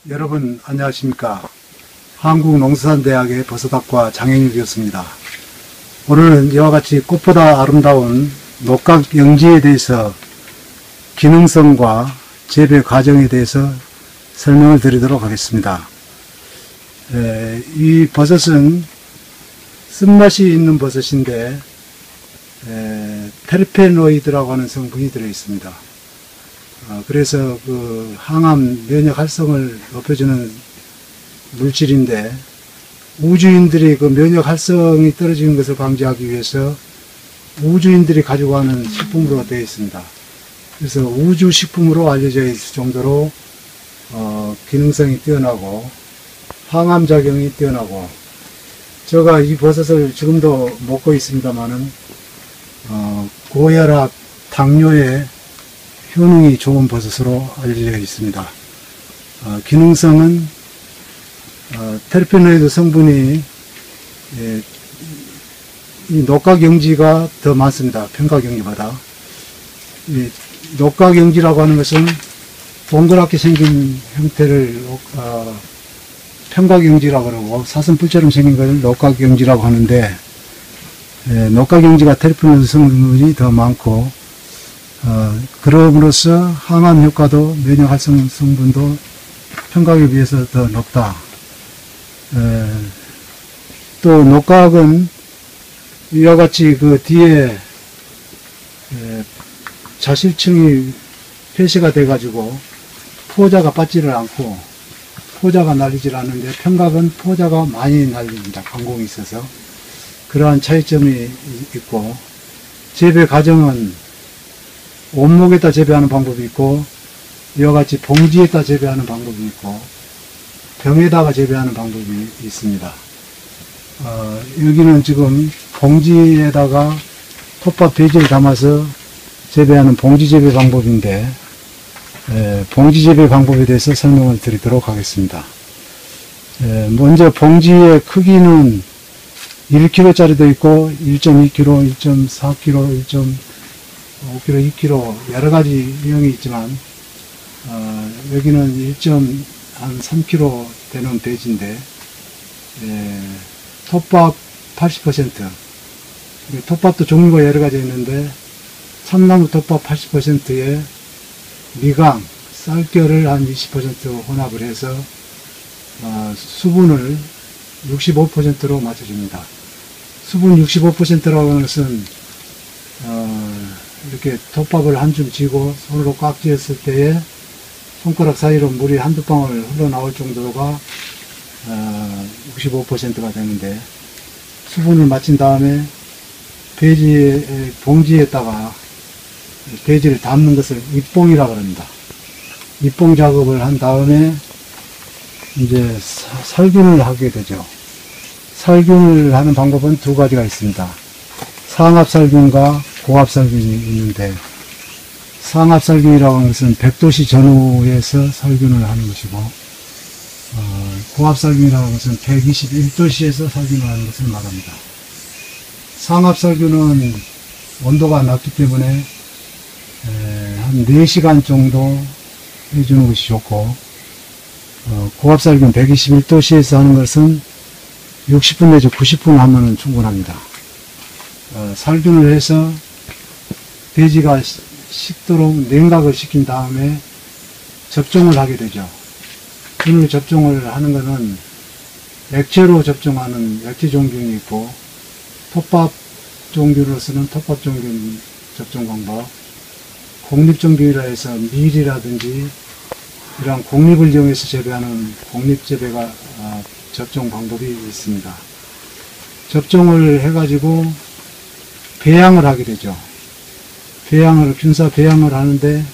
여러분 안녕하십니까. 한국농수산대학의 버섯학과 장영일 교수입니다. 오늘은 이와 같이 꽃보다 아름다운 녹각영지에 대해서 기능성과 재배 과정에 대해서 설명을 드리도록 하겠습니다. 이 버섯은 쓴맛이 있는 버섯인데 테르페노이드라고 하는 성분이 들어있습니다. 그래서 그 항암 면역 활성을 높여주는 물질인데, 우주인들이 그 면역 활성이 떨어지는 것을 방지하기 위해서 우주인들이 가지고 가는 식품으로 되어 있습니다. 그래서 우주 식품으로 알려져 있을 정도로 기능성이 뛰어나고 항암 작용이 뛰어나고, 제가 이 버섯을 지금도 먹고 있습니다만은 고혈압, 당뇨에 효능이 좋은 버섯으로 알려져 있습니다. 기능성은 테르페노이드 성분이 이 녹각영지가 더 많습니다. 평각영지보다. 이 녹각영지라고 하는 것은 동그랗게 생긴 형태를 평각영지라고 그러고, 사슴뿔처럼 생긴 것을 녹각영지라고 하는데, 녹각영지가 테르페노이드 성분이 더 많고, 그럼으로써 항암 효과도 면역 활성 성분도 평각에 비해서 더 높다. 또 녹각은 이와 같이 그 뒤에 자실층이 폐쇄가 돼 가지고 포자가 빠지를 않고 포자가 날리질 않는데, 평각은 포자가 많이 날립니다. 관공이 있어서. 그러한 차이점이 있고, 재배 과정은 온목에다 재배하는 방법이 있고, 이와 같이 봉지에다 재배하는 방법이 있고, 병에다가 재배하는 방법이 있습니다. 여기는 지금 봉지에다가 톱밥 배지를 담아서 재배하는 봉지 재배 방법인데, 봉지 재배 방법에 대해서 설명을 드리도록 하겠습니다. 먼저 봉지의 크기는 1kg짜리도 있고 1.2kg, 1.4kg, 1.5kg, 2kg 여러 가지 유형이 있지만, 여기는 1.3kg 되는 배지인데, 톱밥 80%, 톱밥도 종류가 여러 가지 있는데, 참나무 톱밥 80%에 미강, 쌀결을 한 20% 혼합을 해서 수분을 65%로 맞춰줍니다. 수분 65%라고 하는 것은 이렇게 톱밥을 한 줌 쥐고 손으로 꽉 쥐었을 때에 손가락 사이로 물이 한두 방울 흘러나올 정도가 65%가 되는데, 수분을 맞춘 다음에 봉지에다가 배지를 담는 것을 입봉이라고 합니다. 입봉 작업을 한 다음에 이제 살균을 하게 되죠. 살균을 하는 방법은 두 가지가 있습니다. 상압살균과 고압살균이 있는데, 상압살균이라고 하는 것은 100도씨 전후에서 살균을 하는 것이고, 고압살균이라고 하는 것은 121도씨에서 살균을 하는 것을 말합니다. 상압살균은 온도가 낮기 때문에 한 4시간 정도 해주는 것이 좋고, 고압살균 121도씨에서 하는 것은 60분 내지 90분 하면 충분합니다. 살균을 해서 배지가 식도록 냉각을 시킨 다음에 접종을 하게 되죠. 균을 접종을 하는 것은 액체로 접종하는 액체 종균이 있고, 톱밥 종균으로서는 톱밥 종균 접종 방법, 공립종균이라 해서 밀이라든지 이러한 공립을 이용해서 재배하는 공립재배가 접종 방법이 있습니다. 접종을 해가지고 배양을 하게 되죠. 균사 배양을 하는데,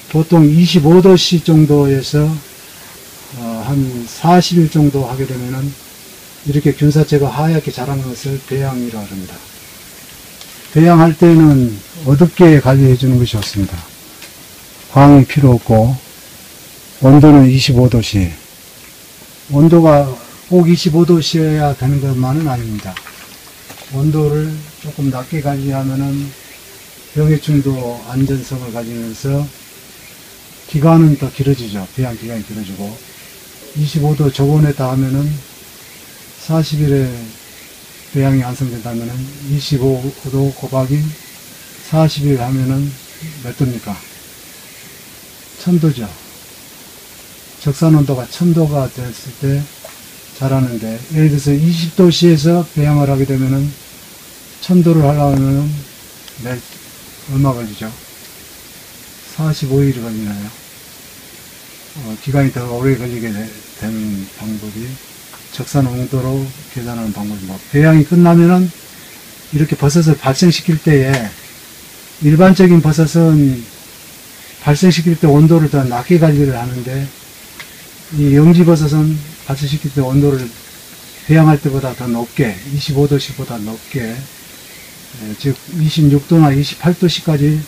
보통 25도씨 정도에서 한 40일 정도 하게 되면은 이렇게 균사체가 하얗게 자라는 것을 배양이라고 합니다. 배양할 때는 어둡게 관리해 주는 것이 좋습니다. 광이 필요 없고, 온도는 25도씨. 온도가 꼭 25도씨여야 되는 것만은 아닙니다. 온도를 조금 낮게 관리하면은 병해충도 안전성을 가지면서 기간은 더 길어지죠. 배양 기간이 길어지고 25도 저온에다 하면은 40일에 배양이 완성된다면은 25도 곱하기 40일 하면은 몇 도입니까? 1000도죠. 적산 온도가 1000도가 됐을 때 자라는데, 예를 들어서 20도씨에서 배양을 하게 되면은 1000도를 하려면 얼마 걸리죠? 45일이 걸리나요? 기간이 더 오래 걸리게 되는 방법이 적산 온도로 계산하는 방법이고, 배양이 끝나면은 이렇게 버섯을 발생시킬 때에, 일반적인 버섯은 발생시킬 때 온도를 더 낮게 관리를 하는데, 이 영지버섯은 발생시킬 때 온도를 배양할 때보다 더 높게, 25도씨보다 높게, 즉 26도나 28도씨까지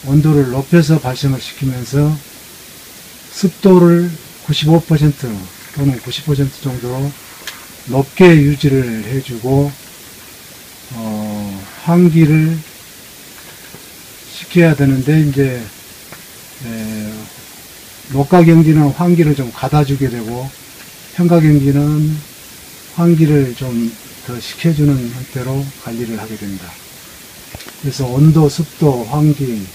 온도를 높여서 발생을 시키면서 습도를 95% 또는 90% 정도로 높게 유지를 해주고, 환기를 시켜야 되는데, 이제 녹과경지는 환기를 좀 갖다주게 되고, 평가경지는 환기를 좀 더 시켜주는 형태로 관리를 하게 됩니다. 그래서 온도, 습도, 환기,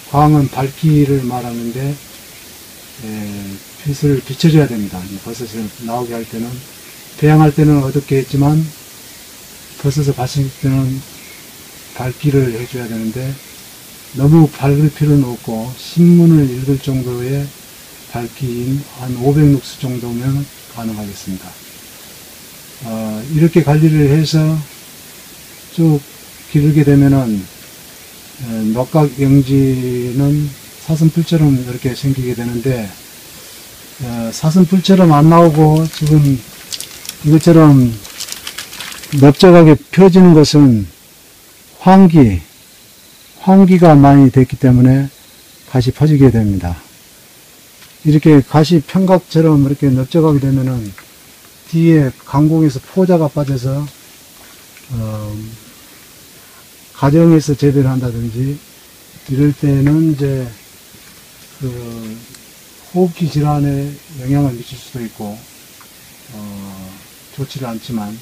광은 밝기를 말하는데, 빛을 비춰줘야 됩니다. 버섯을 나오게 할 때는, 배양할 때는 어둡게 했지만 버섯을 발생할 때는 밝기를 해줘야 되는데, 너무 밝을 필요는 없고 신문을 읽을 정도의 밝기인 한 500룩스 정도면 가능하겠습니다. 이렇게 관리를 해서 쭉 기르게 되면은 녹각영지는 사슴뿔처럼 이렇게 생기게 되는데, 사슴뿔처럼 안 나오고 지금 이것처럼 넓적하게 펴지는 것은 환기가 많이 됐기 때문에 갓이 퍼지게 됩니다. 이렇게 갓이 평각처럼 이렇게 넓적하게 되면은 뒤에 강공에서 포자가 빠져서 가정에서 재배를 한다든지 이럴 때는 이제 호흡기 질환에 영향을 미칠 수도 있고 좋지를 않지만,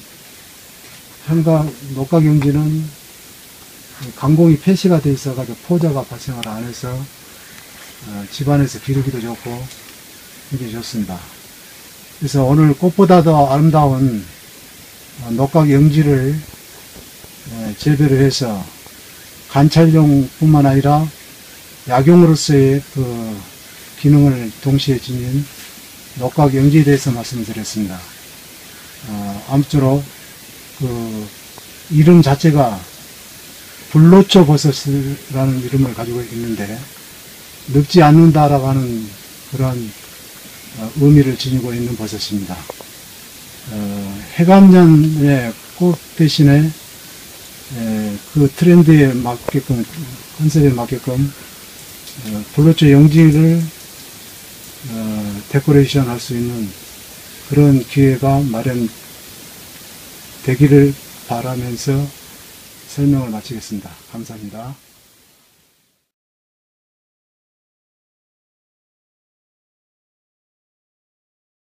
녹각영지는 강공이 폐시가 돼 있어가지고 포자가 발생을 안 해서 집안에서 기르기도 좋고 굉장히 좋습니다. 그래서 오늘 꽃보다도 아름다운 녹각영지를 재배를 해서 관찰용 뿐만 아니라 약용으로서의 그 기능을 동시에 지닌 녹각영지에 대해서 말씀드렸습니다. 아무쪼록 그 이름 자체가 불로초 버섯이라는 이름을 가지고 있는데, 늙지 않는다라고 하는 그런 의미를 지니고 있는 버섯입니다. 해감년의 꽃 대신에 그 트렌드에 맞게끔, 컨셉에 맞게끔 불로초 영지를 데코레이션 할 수 있는 그런 기회가 마련되기를 바라면서 설명을 마치겠습니다. 감사합니다.